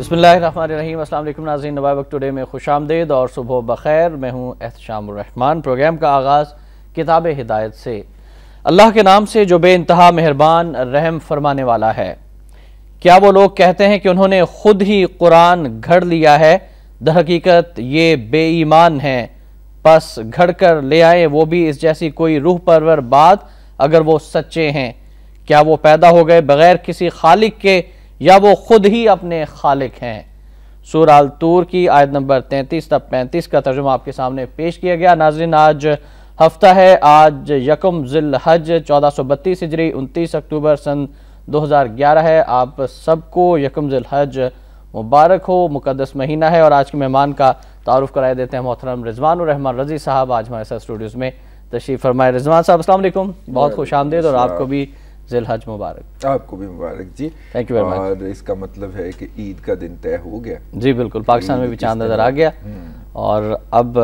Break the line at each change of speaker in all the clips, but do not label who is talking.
बिस्मिल्लाहिर्रहमानिर्रहीम। अस्सलाम वालेकुम नाज़रीन, नवाब वक्त टुडे में खुशामदीद और सुबह बखैर। मैं हूँ एहतशामुर रहमान। प्रोग्राम का आगाज़ किताब हिदायत से। अल्लाह के नाम से जो बेइंतहा मेहरबान रहम फरमाने वाला है। क्या वो लोग कहते हैं कि उन्होंने खुद ही कुरान घड़ लिया है, दरहकीकत ये बेईमान हैं। बस घड़ कर ले आए, वो भी इस जैसी कोई रूह परवर बात, अगर वो सच्चे हैं। क्या वो पैदा हो गए बगैर किसी खालिक के, या वो खुद ही अपने खालिक हैं। सूरह अल तूर की आयत नंबर 33 तक 35 का तर्जुमा आपके सामने पेश किया गया। नाज़रीन, आज हफ्ता है, आज यकम ज़िल हज 1432 हिजरी 29 अक्टूबर सन 2011 है। आप सबको यकम ज़िल हज मुबारक हो, मुकद्दस महीना है। और आज के मेहमान का तारुफ कराए देते हैं मोहतरम रिजवानुर रहमान रजी साहब, आज हमारे साथ स्टूडियोज़ में तशरीफ़ फरमाए। रिजवान साहब अस्सलाम वालेकुम, बहुत खुश आमदीद और आपको भी ज़िल हज मुबारक।
आपको भी मुबारक जी,
थैंक यू वेरी मच।
और इसका मतलब है कि ईद का दिन तय हो गया
जी बिल्कुल, पाकिस्तान में भी चांद नज़र आ गया। और अब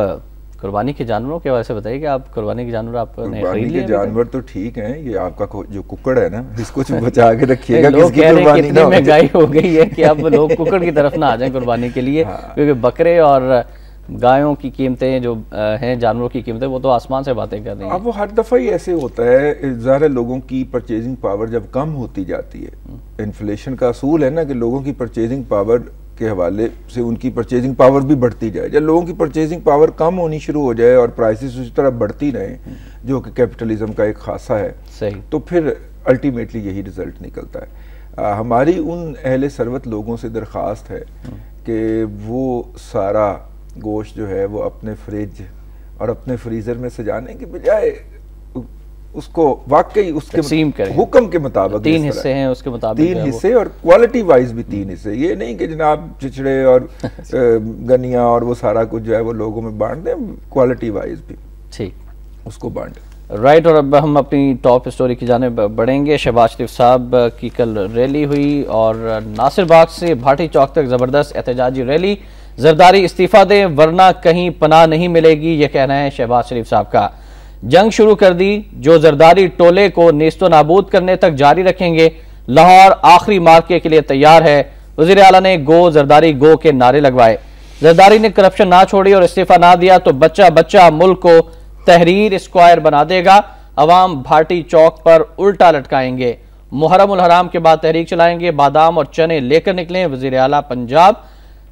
कुर्बानी के जानवरों के वजह से बताइए कि आप कुर्बानी के जानवर आपने खरीद लिए?
जानवर तो ठीक हैं, ये आपका जो कुकड़ है ना, इसको बचा के रखिएगा।
लोग कह रहे हैं कि इतनी महंगाई हो गई है कि अब लोग कुकड़ की तरफ ना आ जाएं कुर्बानी के लिए, क्योंकि बकरे और गायों की कीमतें जो हैं, जानवरों की कीमतें, वो तो आसमान से बातें कर रही हैं।
अब वो हर दफ़ा ही ऐसे होता है, ज़ाहिर लोगों की परचेजिंग पावर जब कम होती जाती है, इन्फ्लेशन का असूल है ना कि लोगों की परचेजिंग पावर के हवाले से उनकी परचेजिंग पावर भी बढ़ती जाए। जब लोगों की परचेजिंग पावर कम होनी शुरू हो जाए और प्राइसेस उसी तरह बढ़ती रहे, जो कि कैपिटलिज्म का एक खासा है, सही, तो फिर अल्टीमेटली यही रिजल्ट निकलता है। हमारी उन अहले सरवत लोगों से दरख्वास्त है कि वो सारा गोश्त जो है वो अपने फ्रिज और अपने फ्रीजर में सजाने की बजाय उसको वाकई उसके हुक्म के मुताबिक
3 हिस्से हैं, उसके मुताबिक
3 हिस्से और क्वालिटी वाइज भी 3 हिस्से। ये नहीं कि जनाब चिचड़े और गनिया और वो सारा कुछ जो है वो लोगों में बांट दें, क्वालिटी वाइज भी ठीक उसको बांटें।
राइट। और अब हम अपनी टॉप स्टोरी की जानिब बढ़ेंगे। शहबाज शरीफ साहब की कल रैली हुई और नासिर बाग से भाटी चौक तक ज़बरदस्त एहतजाजी रैली। जरदारी इस्तीफा दें वरना कहीं पनाह नहीं मिलेगी, यह कहना है शहबाज शरीफ साहब का। जंग शुरू कर दी, जो जरदारी टोले को नेस्तो नाबूद करने तक जारी रखेंगे। लाहौर आखिरी मार्के के लिए तैयार है। वज़ीर आला ने गो जरदारी गो के नारे लगवाए। जरदारी ने करप्शन ना छोड़ी और इस्तीफा ना दिया तो बच्चा बच्चा मुल्क को तहरीर स्क्वायर बना देगा। अवाम भाटी चौक पर उल्टा लटकाएंगे। मुहर्रम उल हराम के बाद तहरीक चलाएंगे। बादाम और चने लेकर निकले वज़ीर आला पंजाब।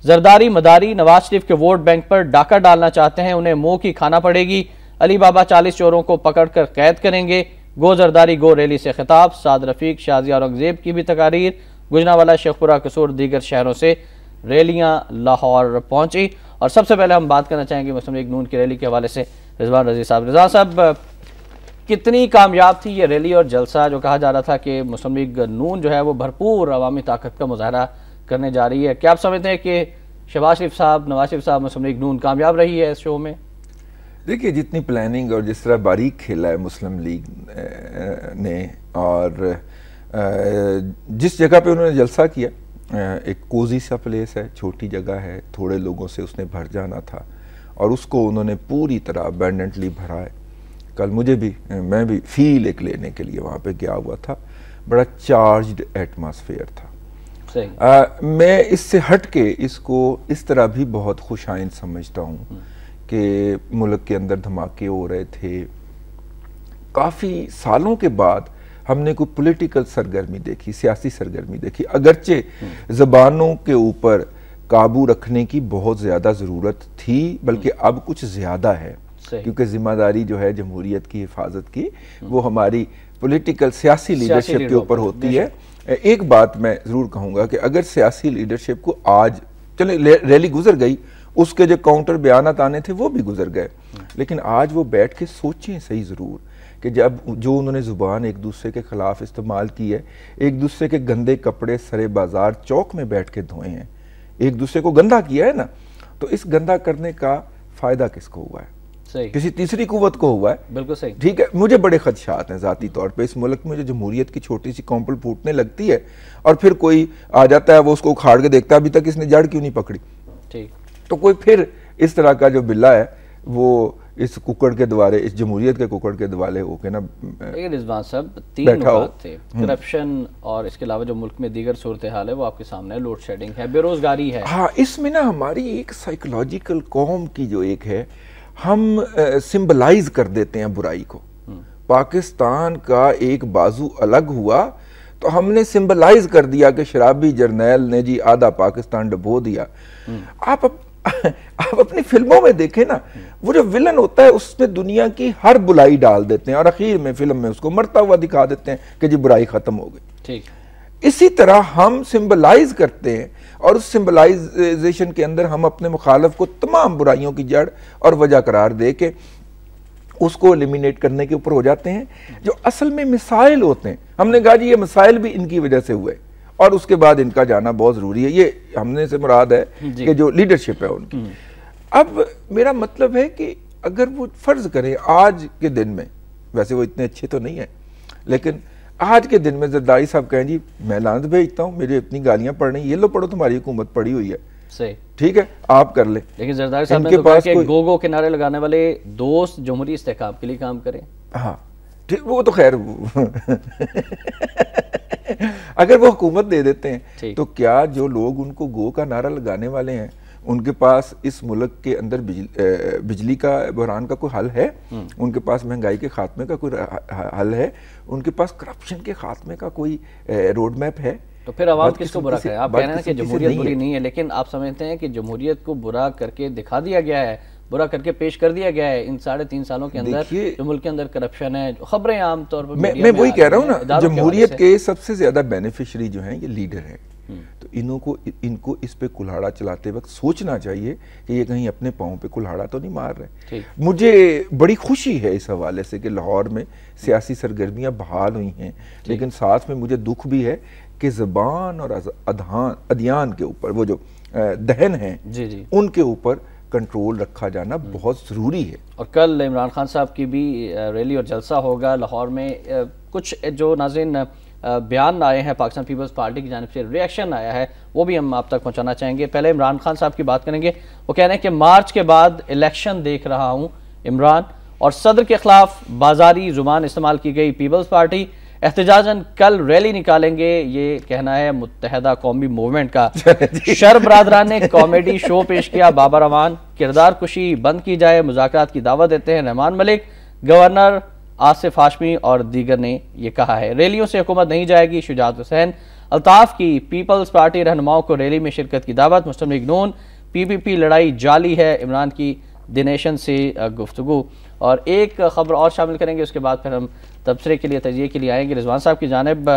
जरदारी मदारी नवाज शरीफ के वोट बैंक पर डाका डालना चाहते हैं, उन्हें मुंह की खाना पड़ेगी। अली बाबा 40 चोरों को पकड़कर कैद करेंगे। गो जरदारी गो रैली से खिताब। साद रफीक शाजिया औरंगजेब की भी तकारीर। गुजरावाला शेखपुरा कसूर दीगर शहरों से रैलियां लाहौर पहुंची। और सबसे पहले हम बात करना चाहेंगे मुस्लिम लीग नून की रैली के हवाले से रिजवान रजी साहब। रिजवान साहब, कितनी कामयाब थी ये रैली और जलसा, जो कहा जा रहा था कि मुस्लिम लीग नून जो है वो भरपूर अवामी ताकत का मुजाहरा करने जा रही है? क्या आप समझते हैं कि शहबाज शरीफ साहब, नवाज शरीफ साहब, मुस्लिम लीग नून कामयाब रही है इस शो में?
देखिए, जितनी प्लानिंग और जिस तरह बारीक खेला है मुस्लिम लीग ने, और जिस जगह पे उन्होंने जलसा किया, एक कोजी सा प्लेस है, छोटी जगह है, थोड़े लोगों से उसने भर जाना था और उसको उन्होंने पूरी तरह अबेंडेंटली भरा है। कल मैं भी फील एक लेने के लिए वहाँ पे गया हुआ था। बड़ा चार्ज्ड एटमॉस्फेयर था। मैं इससे हट के इसको इस तरह भी बहुत खुशाइन समझता हूँ कि मुल्क के अंदर धमाके हो रहे थे। काफ़ी सालों के बाद हमने कोई पॉलिटिकल सरगर्मी देखी, सियासी सरगर्मी देखी। अगरचे ज़बानों के ऊपर काबू रखने की बहुत ज़्यादा ज़रूरत थी, बल्कि अब कुछ ज़्यादा है, क्योंकि ज़िम्मेदारी जो है जमहूरियत की हिफाजत की वो हमारी पॉलिटिकल सियासी लीडरशिप के ऊपर होती है। एक बात मैं ज़रूर कहूँगा कि अगर सियासी लीडरशिप को आज, चले रैली गुजर गई, उसके जो काउंटर बयानात आने थे वो भी गुजर गए, लेकिन आज वो बैठ के सोचें सही ज़रूर कि जब जो उन्होंने ज़ुबान एक दूसरे के ख़िलाफ़ इस्तेमाल की है, एक दूसरे के गंदे कपड़े सरे बाज़ार चौक में बैठ के धोए हैं, एक दूसरे को गंदा किया है ना, तो इस गंदा करने का फ़ायदा किसको हुआ है? सही, किसी तीसरी कुव्वत को हुआ है।
बिल्कुल सही,
ठीक है। मुझे बड़े खदशात हैं ज़ाती तौर पे इस मुल्क में, जो जमहूरियत की छोटी सी कॉम्पल फूटने लगती है और फिर कोई आ जाता है, वो उसको उखाड़ के देखता है अभी तक इसने जड़ क्यों नहीं पकड़ी। ठीक, तो कोई फिर इस तरह का जो बिल्ला है वो इस कुकड़ के द्वारे, इस जमहूरियत के कुकड़ के द्वारे होके ना
लेकिन रिजवान साहब 3 नुकात थे, करप्शन और इसके अलावा जो मुल्क में दीगर सूरत हाल है वो आपके सामने है, लोड शेडिंग है, बेरोजगारी है।
हाँ, इसमें ना हमारी एक साइकोलॉजिकल कौम की जो एक है, हम सिंबलाइज कर देते हैं बुराई को। पाकिस्तान का एक बाजू अलग हुआ तो हमने सिंबलाइज कर दिया कि शराबी जर्नैल ने जी आधा पाकिस्तान डुबो दिया। आप अपनी फिल्मों में देखें ना, वो जो विलन होता है उसमें दुनिया की हर बुराई डाल देते हैं और आखिर में फिल्म में उसको मरता हुआ दिखा देते हैं कि जी बुराई खत्म हो गई।
ठीक,
इसी तरह हम सिंबलाइज करते हैं और उस सिंबलाइजेशन के अंदर हम अपने मुखालिफ को तमाम बुराइयों की जड़ और वजह करार दे के उसको एलिमिनेट करने के ऊपर हो जाते हैं, जो असल में मिसाइल होते हैं। हमने कहा जी ये मिसाइल भी इनकी वजह से हुए और उसके बाद इनका जाना बहुत जरूरी है। ये हमने से मुराद है कि जो लीडरशिप है उनकी। अब मेरा मतलब है कि अगर वो फर्ज करें आज के दिन में, वैसे वो इतने अच्छे तो नहीं है, लेकिन आज के दिन में जरदारी साहब कहें जी मैं लानत भेजता हूँ, मेरी इतनी गालियां पड़ रही, ये लो पढ़ो तुम्हारी हुकूमत पड़ी हुई है,
सही,
ठीक है आप कर ले।
लेकिन जरदारी साहब ने तो कहा कि गो के नारे लगाने वाले दोस्त जमहूरी इस्तेहकाम के लिए काम करें।
हाँ ठीक, वो तो खैर अगर वो हुकूमत दे देते हैं तो क्या जो लोग उनको गो का नारा लगाने वाले हैं उनके पास इस मुल्क के अंदर बिजली का बहरान का कोई हल है? उनके पास महंगाई के खात्मे का कोई हल है? उनके पास करप्शन के खात्मे का कोई रोड मैप है?
तो फिर आवाम किसको बुरा करे? आप कह रहे हैं कि जमहूरियत बुरी नहीं है, लेकिन आप समझते हैं कि जमहूरियत को बुरा करके दिखा दिया गया है, बुरा करके पेश कर दिया गया है इन 3.5 सालों के अंदर, जो मुल्क के अंदर करप्शन है, खबरें आमतौर पर
मैं वही कह रहा हूँ ना, जमहूरियत के सबसे ज्यादा बेनिफिशियरी जो हैं ये लीडर हैं। तो इनको इस पे कुल्हाड़ा चलाते वक्त सोचना चाहिए कि ये कहीं अपने पाँव पे कुल्हाड़ा तो नहीं मार रहे। मुझे बड़ी खुशी है इस हवाले से कि लाहौर में सियासी सरगर्मियां बहाल हुई हैं, लेकिन साथ में मुझे दुख भी है कि ज़बान और अदियान के ऊपर वो जो दहन है उनके ऊपर कंट्रोल रखा जाना बहुत ज़रूरी है।
और कल इमरान खान साहब की भी रैली और जलसा होगा लाहौर में। कुछ जो नाज़रीन बयान आए हैं पाकिस्तान पीपल्स पार्टी की जानिब से, रिएक्शन आया है, वो भी हम आप तक पहुंचाना चाहेंगे। पहले इमरान खान साहब की बात करेंगे। वो कह रहे हैं कि मार्च के बाद इलेक्शन देख रहा हूं इमरान, और सदर के खिलाफ बाजारी जुबान इस्तेमाल की गई पीपल्स पार्टी एहतजाजन कल रैली निकालेंगे, ये कहना है मुत्तहदा कौमी मूवमेंट का। शर बरादरान ने कॉमेडी शो पेश किया, बाबर अमान किरदार कुशी बंद की जाए, मुज़ाकरात की दावत देते हैं रहमान मलिक, गवर्नर आसिफ हाशमी और दीगर ने यह कहा है। रैलियों से हुकूमत नहीं जाएगी, शुजात हुसैन। अल्ताफ की पीपल्स पार्टी रहनुमाओं को रैली में शिरकत की दावत। मुस्लिम लीग नून PPP लड़ाई जाली है, इमरान की द नेशन से गुफ्तगू। और एक खबर और शामिल करेंगे, उसके बाद फिर हम तबसरे के लिए तजिए के लिए आएंगे रिजवान साहब की जानिब।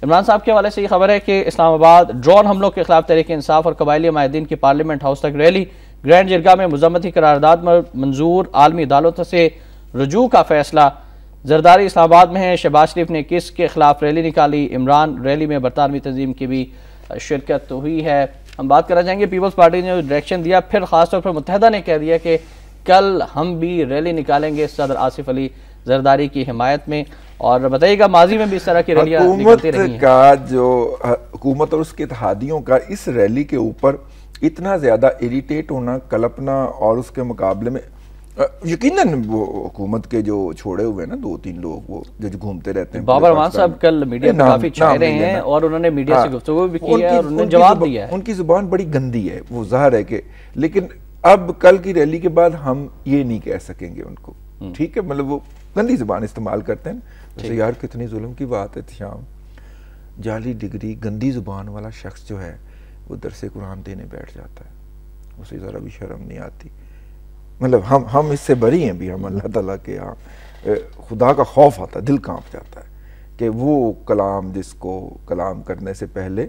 इमरान साहब के हवाले से ये खबर है कि इस्लामाबाद ड्रोन हमलों के खिलाफ तहरीक इंसाफ और कबायली माहिदीन की पार्लियामेंट हाउस तक रैली। ग्रैंड जिरगा में मुज़म्मती करारदाद मंजूर, आलमी अदालतों से रुजू का फैसला। जरदारी इस्लामाबाद में है, शहबाज शरीफ ने किस के खिलाफ रैली निकाली, इमरान रैली में बरतानवी तंजीम की भी शिरकत हुई है। हम बात करना चाहेंगे पीपल्स पार्टी ने जो डायरेक्शन दिया, फिर खासतौर पर मुत्तहदा ने कह दिया कि कल हम भी रैली निकालेंगे सदर आसिफ अली जरदारी की हिमायत में। और बताइएगा माजी में भी इस तरह की रैलियां निकलती रही हैं।
का जो हुकूमत और उसके इत्तेहादियों का इस रैली के ऊपर इतना ज्यादा इरिटेट होना, कल्पना, और उसके मुकाबले में यकीनन वो हुकूमत के जो छोड़े हुए ना 2-3 लोग वो जो घूमते रहते हैं।
बाबर अमान साहब कल मीडिया में काफी छाए रहे हैं और उन्होंने मीडिया से गुफ्तगू भी की है और उन्होंने जवाब दिया है।
उनकी जुबान बड़ी गंदी है, वो ज़ाहिर है कि, लेकिन अब कल की रैली के बाद हम ये नहीं कह सकेंगे उनको, ठीक है, मतलब वो गंदी जुबान इस्तेमाल करते हैं। जैसे यार कितनी जुल्म की बात है, शाम जाली डिग्री गंदी जुबान वाला शख्स जो है वो दरसे कुरान देने बैठ जाता है, उसे ज़रा भी शर्म नहीं आती। मतलब हम इससे बरी हैं भी, हम अल्लाह ताला के यहाँ खुदा का खौफ आता है, दिल कांप जाता है कि वो कलाम जिसको कलाम करने से पहले,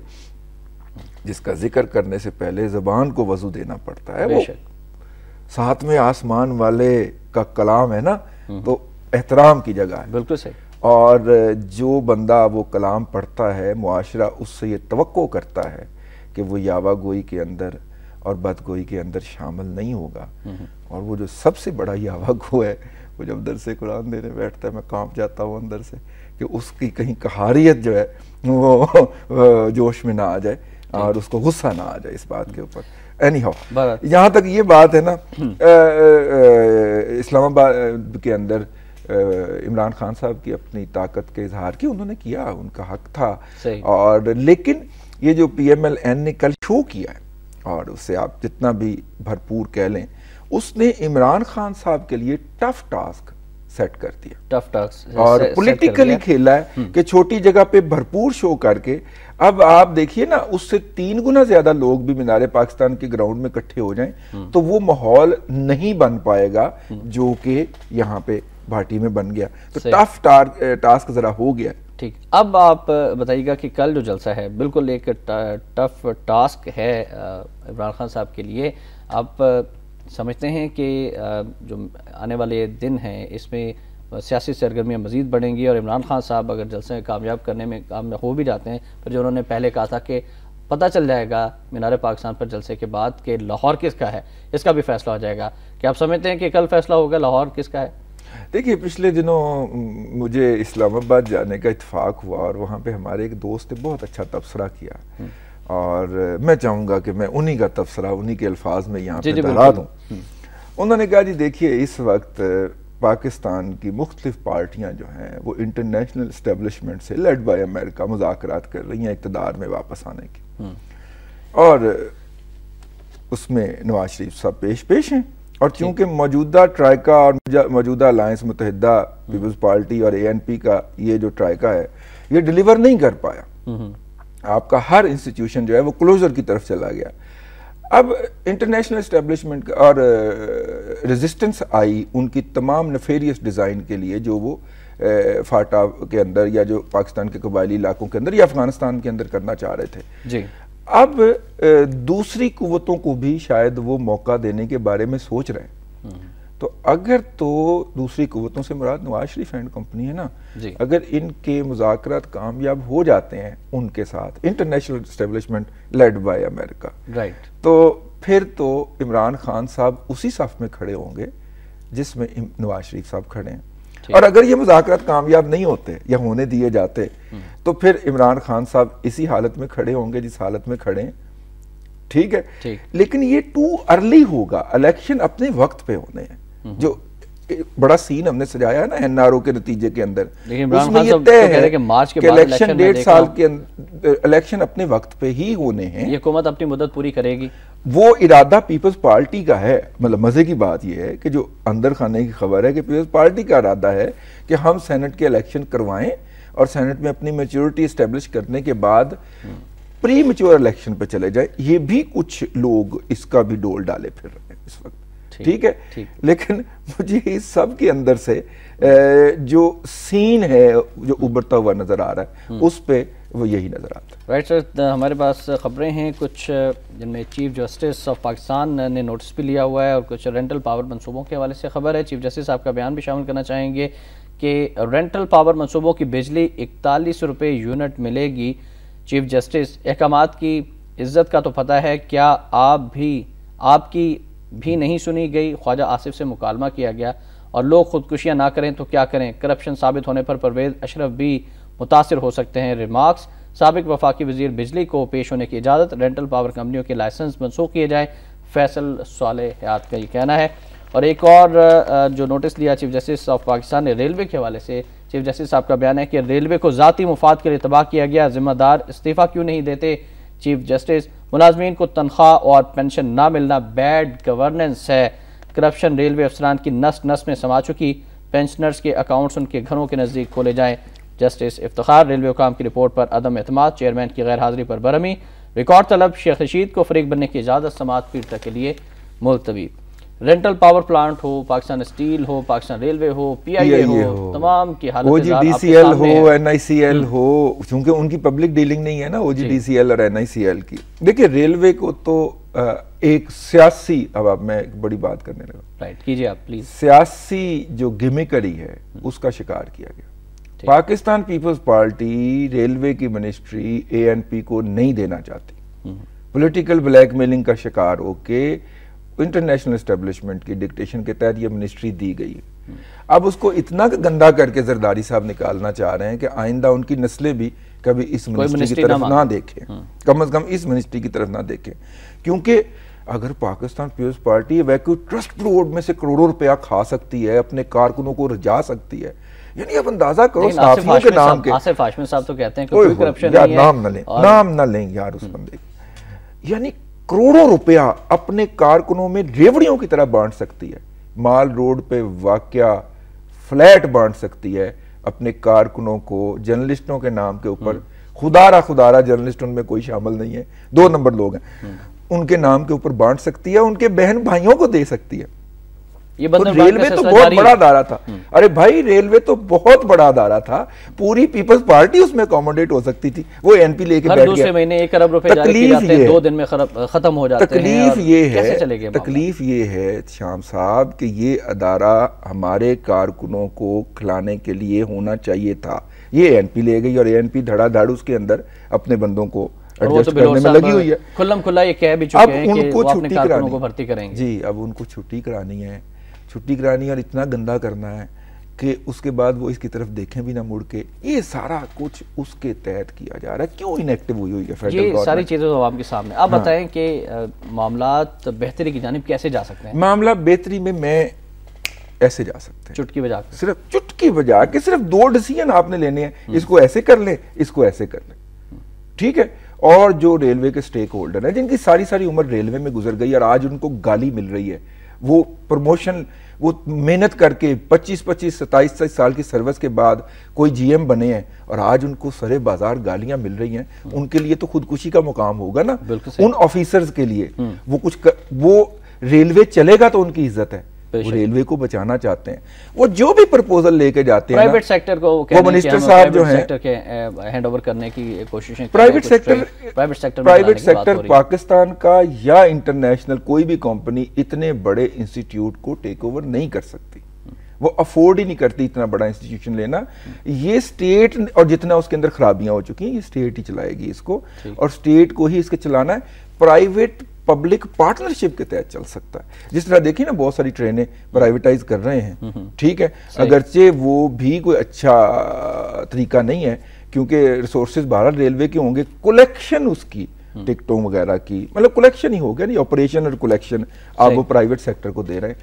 जिसका जिक्र करने से पहले ज़बान को वज़ू देना पड़ता है, वो साथ में आसमान वाले का कलाम है ना, तो एहतराम की जगह है।
बिल्कुल सही।
और जो बंदा वो कलाम पढ़ता है, मुआशरा उससे ये तवक्को करता है कि वो यावा गोई के अंदर और बदगोई के अंदर शामिल नहीं होगा। और वो जो सबसे बड़ा यावा गो है, वो जब दरसे कुरान देने बैठता है, मैं कांप जाता हूँ अंदर से कि उसकी कहीं कहारियत जो है वो जोश में ना आ जाए और उसको गुस्सा ना आ जाए इस बात के ऊपर। एनी हाउ, यहाँ तक ये बात है ना, इस्लामाबाद के अंदर इमरान खान साहब की अपनी ताकत के इजहार की उन्होंने किया, उनका हक था, और लेकिन ये जो PMLN ने कल शो किया है, और उससे आप जितना भी भरपूर कह लें, उसने इमरान खान साहब के लिए टफ टास्क सेट कर दिया,
टफ टास्क,
और पॉलिटिकली खेला है कि छोटी जगह पे भरपूर शो करके, अब आप देखिए ना, उससे 3 गुना ज्यादा लोग भी मीनारे पाकिस्तान के ग्राउंड में इकट्ठे हो जाएं तो वो माहौल नहीं बन पाएगा जो कि यहाँ पे भाटी में बन गया। तो टफ टास्क जरा हो गया।
ठीक, अब आप बताइएगा कि कल जो जलसा है बिल्कुल एक टफ टास्क है इमरान खान साहब के लिए। आप समझते हैं कि जो आने वाले दिन हैं इसमें सियासी सरगर्मियाँ मज़ीद बढ़ेंगी, और इमरान खान साहब अगर जलसे कामयाब करने में कामयाब हो भी जाते हैं, फिर जो उन्होंने पहले कहा था कि पता चल जाएगा मीनार पाकिस्तान पर जलसे के बाद कि लाहौर किसका है, इसका भी फैसला हो जाएगा। क्या आप समझते हैं कि कल फैसला होगा लाहौर किसका है?
देखिए, पिछले दिनों मुझे इस्लामाबाद जाने का इत्तेफाक हुआ, और वहाँ पे हमारे एक दोस्त ने बहुत अच्छा तबसरा किया, और मैं चाहूँगा कि मैं उन्हीं का तबसरा उन्हीं के अल्फाज में यहाँ पे दोहरा दूँ। उन्होंने कहा, जी देखिए, इस वक्त पाकिस्तान की मुख्तलिफ पार्टियाँ जो हैं वो इंटरनेशनल इस्टेब्लिशमेंट से लेड बाय अमेरिका मुज़ाकरात कर रही हैं इक़्तिदार में वापस आने की, और उसमें नवाज शरीफ साहब पेश हैं, और चूंकि मौजूदा ट्राइका और मौजूदा अलायंस मुत्तहिदा पीपल्स पार्टी और ANP का ये जो ट्राइका है ये डिलीवर नहीं कर पाया, आपका हर इंस्टीट्यूशन जो है वो क्लोजर की तरफ चला गया। अब इंटरनेशनल एस्टेब्लिशमेंट और रेजिस्टेंस आई उनकी तमाम नेफेरियस डिज़ाइन के लिए जो वो फाटा के अंदर या जो पाकिस्तान के कबायली इलाकों के अंदर या अफगानिस्तान के अंदर करना चाह रहे थे जी। अब दूसरी कुव्वतों को भी शायद वो मौका देने के बारे में सोच रहे हैं। तो अगर तो दूसरी कुव्वतों से मुराद नवाज शरीफ एंड कंपनी है ना, अगर इनके मुज़ाकरात कामयाब हो जाते हैं उनके साथ international establishment led by America, right, तो फिर तो इमरान खान साहब उसी सफ में खड़े होंगे जिसमें नवाज शरीफ साहब खड़े हैं। और अगर ये मुज़ाकरात कामयाब नहीं होते या होने दिए जाते तो फिर इमरान खान साहब इसी हालत में खड़े होंगे जिस हालत में खड़े हैं, ठीक है। लेकिन ये टू अर्ली होगा, इलेक्शन अपने वक्त पे होने हैं। जो बड़ा सीन हमने सजाया है ना NRO के नतीजे के अंदर, उसमें ये तय है कि इलेक्शन 1.5 साल के अंदर इलेक्शन अपने वक्त पे ही होने हैं,
ये हुकूमत अपनी मुद्दत पूरी करेगी।
वो इरादा पीपल्स पार्टी का है। मतलब मजे की बात यह है कि जो अंदर खाने की खबर है कि पीपल्स पार्टी का इरादा है कि हम सेनेट के इलेक्शन करवाएं और सेनेट में अपनी मैच्योरिटी एस्टेब्लिश करने के बाद प्री मैच्योर इलेक्शन पे चले जाए। ये भी कुछ लोग इसका भी डोल डाले फिर रहे हैं इस वक्त, ठीक है। लेकिन मुझे इस सब के अंदर से जो सीन है जो उभरता हुआ नजर आ रहा है उस पे वो यही नजर आता है।
राइट सर, हमारे पास खबरें हैं कुछ जिनमें चीफ जस्टिस ऑफ पाकिस्तान ने नोटिस भी लिया हुआ है और कुछ रेंटल पावर मंसूबों के हवाले से खबर है। चीफ जस्टिस आपका बयान भी शामिल करना चाहेंगे कि रेंटल पावर मंसूबों की बिजली 41 रुपये यूनिट मिलेगी। चीफ जस्टिस, अहकामात की इज्जत का तो पता है, क्या आपकी भी नहीं सुनी गई? ख्वाजा आसिफ से मुकालमा किया गया और लोग खुदकुशियां ना करें तो क्या करें? करप्शन साबित होने पर परवेज अशरफ भी मुतासिर हो सकते हैं। रिमार्क्स, साबिक वफाकी वजीर बिजली को पेश होने की इजाज़त, रेंटल पावर कंपनियों के लाइसेंस मनसूख किए जाए, फैसल साले हयात का ये कहना है। और एक और जो नोटिस लिया चीफ जस्टिस ऑफ पाकिस्तान ने रेलवे के हवाले से, चीफ जस्टिस साहब का बयान है कि रेलवे को ज़ाती मुफाद के लिए तबाह किया गया, जिम्मेदार इस्तीफ़ा क्यों नहीं देते? चीफ जस्टिस, मुलाजमीन को तनख्वाह और पेंशन ना मिलना बैड गवर्नेंस है। करप्शन रेलवे अफसरान की नस नस में समा चुकी, पेंशनर्स के अकाउंट्स उनके घरों के नज़दीक खोले जाएँ। जस्टिस इफ्तिखार, रेलवे हुकाम की रिपोर्ट पर अदम एतमाद, चेयरमैन की गैर हाजिरी पर बरहमी, रिकॉर्ड तलब, शेख रशीद को फरीक बनने की इजाज़त समाअत पीड़िता के लिए मुलतवी। रेंटल पावर प्लांट हो, पाकिस्तान स्टील हो, पाकिस्तान रेलवे हो, PIA हो, तमाम की हालत,
OGDCL हो, NICL हो, क्योंकि उनकी पब्लिक डीलिंग नहीं है ना OGDCL और NICL की। देखिए, रेलवे को तो एक सियासी, अब मैं एक बड़ी बात करने लगा,
राइट, कीजिए आप प्लीज।
सियासी जो गिमिकरी है उसका शिकार किया गया। पाकिस्तान पीपल्स पार्टी रेलवे की मिनिस्ट्री ANP को नहीं देना चाहती, पॉलिटिकल ब्लैकमेलिंग का शिकार होके इंटरनेशनल एस्टेब्लिशमेंट की डिक्टेशन के तहत ये मिनिस्ट्री दी गई है। अब उसको इतना गंदा करके जरदारी साहब निकालना चाह रहे हैं कि आइंदा उनकी नस्लें भी कभी इस मिनिस्ट्री की तरफ ना देखें, कम से कम इस मिनिस्ट्री की तरफ ना देखें। क्योंकि अगर पाकिस्तान पीपल्स पार्टी वह कोई ट्रस्ट बोर्ड में से करोड़ों रुपया खा सकती है, अपने कारकुनों को रजा सकती है, यानी अब अंदाजा करो साफियों के नाम के।
आसिफ हाशमी साहब तो कहते हैं कि कोई करप्शन नहीं है,
नाम न लें, नाम न लें यार उस बंदे, यानी करोड़ों रुपया अपने कारकुनों में रेवड़ियों की तरह बांट सकती है, माल रोड पे वाकया फ्लैट बांट सकती है अपने कारकुनों को जर्नलिस्टों के नाम के ऊपर। खुदारा जर्नलिस्ट उनमें कोई शामिल नहीं है, 2 नंबर लोग हैं, उनके नाम के ऊपर बांट सकती है, उनके बहन भाइयों को दे सकती है।
ये
तो रेलवे तो बहुत बड़ा अदारा था। अरे भाई रेलवे तो बहुत बड़ा अदारा था, पूरी पीपल्स पार्टी उसमें अकोमोडेट हो सकती थी। वो एनपी लेके बैठ गया।
दूसरे महीने 1 अरब रुपए जारी किए जाते हैं, 2 दिन में खत्म हो जाते हैं।
तकलीफ ये है शाम साहब कि ये अदारा हमारे कारकुनों को खिलाने के लिए होना चाहिए था। ये एनपी ले गई और एनपी धड़ाधड़ उसके अंदर अपने बंदों को एडजस्ट करने में लगी हुई है।
खुल्लम खुल्ला ये कह भी चुके हैं कि वो अपने कारकुनों को भर्ती करेंगे।
जी, अब उनको छुट्टी करानी है, और इतना गंदा करना है कि उसके बाद वो इसकी तरफ देखें भी ना मुड़ के। ये सारा कुछ उसके तहत किया जा रहा है। क्यों इनएक्टिव हुई है फेडरल गवर्नमेंट?
ये सारी चीजें तो आपके सामने। आप बताएं कि मामलात बेहतरी की जानिब कैसे जा सकते हैं?
मामला बेहतरी में मैं ऐसे जा सकते हैं,
चुटकी बजा के,
सिर्फ चुटकी बजा के सिर्फ 2 डिसीजन आपने लेने हैं, इसको ऐसे कर लें, इसको ऐसे कर लें, ठीक है। और जो रेलवे के स्टेक होल्डर हैं जिनकी सारी उम्र रेलवे में गुजर गई और आज उनको गाली मिल रही है, वो प्रमोशन, वो मेहनत करके 25-25, 27 साल की सर्विस के बाद कोई जीएम बने हैं और आज उनको सरे बाजार गालियां मिल रही हैं, उनके लिए तो खुदकुशी का मुकाम होगा ना। उन ऑफिसर्स के लिए वो रेलवे चलेगा तो उनकी इज्जत है, वो रेलवे को बचाना चाहते हैं। वो जो भी प्रपोजल लेके जाते हैं,
प्राइवेट सेक्टर को
वो मिनिस्टर साहब जो हैं
हैंड ओवर करने की कोशिशें,
प्राइवेट सेक्टर पाकिस्तान का या इंटरनेशनल कोई भी कंपनी इतने बड़े इंस्टीट्यूट को टेक ओवर नहीं कर सकती। वो अफोर्ड ही नहीं करती इतना बड़ा इंस्टीट्यूशन लेना। ये स्टेट, और जितना उसके अंदर खराबियां हो चुकी हैं, ये स्टेट ही चलाएगी इसको, और स्टेट को ही इसके चलाना है। प्राइवेट पब्लिक पार्टनरशिप के तहत चल सकता है। जिस तरह देखिए ना, बहुत सारी ट्रेनें प्राइवेटाइज कर रहे हैं, ठीक है, अगरचे वो भी कोई अच्छा तरीका नहीं है, क्योंकि रिसोर्सेज बहरहाल रेलवे के होंगे, कलेक्शन उसकी टिकटों वगैरह की, मतलब कलेक्शन ही हो गया, नहीं ऑपरेशन और कलेक्शन आप वो प्राइवेट सेक्टर को दे रहे हैं।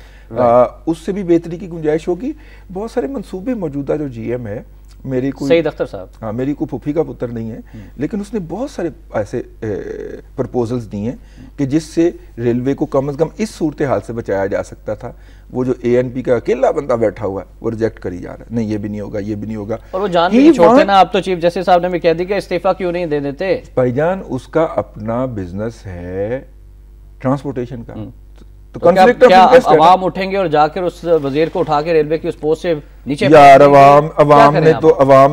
उससे भी बेहतरी की गुंजाइश होगी। बहुत सारे मंसूबे मौजूदा जो जीएम है, मेरी कोई
सईद अख्तर साहब,
हाँ, मेरी कोई फूफी का पुत्र नहीं है, लेकिन उसने बहुत सारे ऐसे प्रपोजल्स दिए हैं कि जिससे रेलवे को कम से कम इस सूरत हाल से बचाया जा सकता था। वो जो एएनपी का अकेला बंदा बैठा हुआ है, वो रिजेक्ट कर ही जा रहा है, नहीं ये भी नहीं होगा, ये भी नहीं होगा।
और वो जान नहीं छोड़ते ना। आप तो चीफ जस्टिस साहब ने भी कह दिया कि इस्तीफा क्यों नहीं दे देते।
भाईजान, उसका अपना बिजनेस है ट्रांसपोर्टेशन का,
तो क्या अवाम उठेंगे और जाकर उस वजीर को उठा के रेलवे की उस पोस्ट से नीचे?
यार अवाम